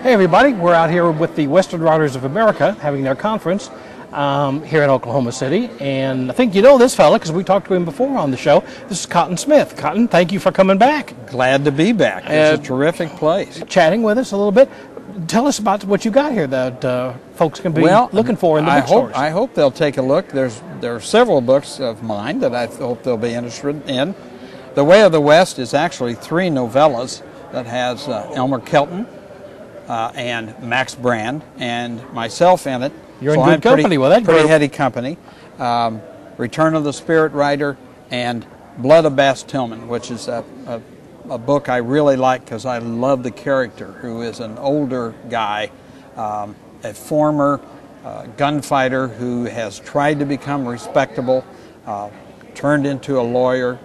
Hey everybody, we're out here with the Western Writers of America having their conference here in Oklahoma City, and I think you know this fella because we talked to him before on the show. This is Cotton Smith. Cotton, thank you for coming back. Glad to be back. It's a terrific place. Chatting with us a little bit. Tell us about what you got here that folks can be looking for in the bookstores. I hope they'll take a look. There are several books of mine that I hope they'll be interested in. The Way of the West is actually 3 novellas that has Elmer Kelton and Max Brand and myself in it. You're in good company with that group. Pretty heady company. Return of the Spirit Rider and Blood of Bass Tillman, which is a book I really like because I love the character, who is an older guy, a former gunfighter who has tried to become respectable, turned into a lawyer,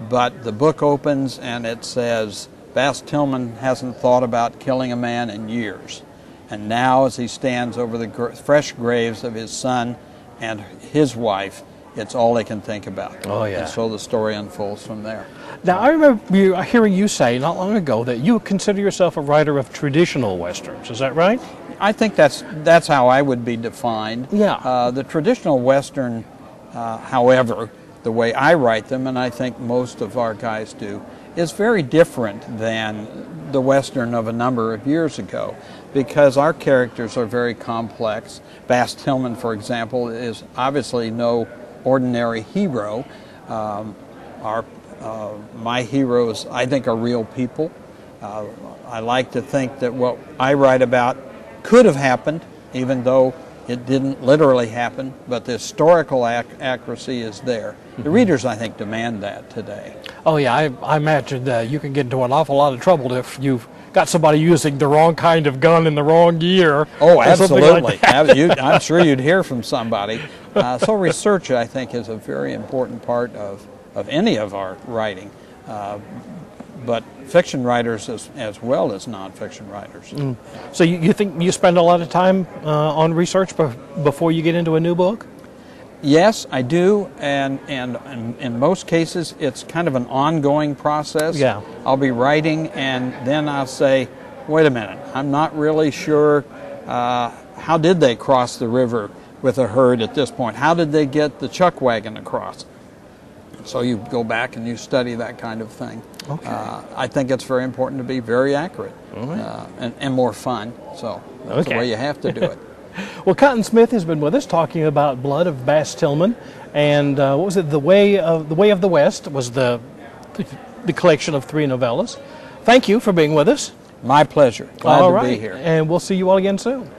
but the book opens and it says, Bass Tillman hasn't thought about killing a man in years. And now as he stands over the fresh graves of his son and his wife, it's all he can think about. Oh, yeah. And so the story unfolds from there. Now, I remember hearing you say not long ago that you consider yourself a writer of traditional Westerns. Is that right? I think that's how I would be defined. Yeah. The traditional Western, however, the way I write them, and I think most of our guys do, is very different than the Western of a number of years ago, because our characters are very complex. Bass Tillman, for example, is obviously no ordinary hero. My heroes, I think, are real people. I like to think that what I write about could have happened, even though it didn't literally happen, but the historical accuracy is there. The readers, I think, demand that today. Oh, yeah, I imagine you can get into an awful lot of trouble if you've got somebody using the wrong kind of gun in the wrong year. Oh, absolutely. Like I'm sure you'd hear from somebody. So research, I think, is a very important part of any of our writing. But fiction writers as well as nonfiction writers. So you think you spend a lot of time on research before you get into a new book? Yes, I do, and in most cases it's kind of an ongoing process. Yeah. I'll be writing and then I'll say, wait a minute, I'm not really sure how did they cross the river with a herd at this point? How did they get the chuck wagon across? So you go back and you study that kind of thing. Okay. I think it's very important to be very accurate and more fun. So that's the way you have to do it. Well, Cotton Smith has been with us talking about Blood of Bass Tillman, and what was it? The Way of the West was the collection of 3 novellas. Thank you for being with us. My pleasure. Glad to be here. And we'll see you all again soon.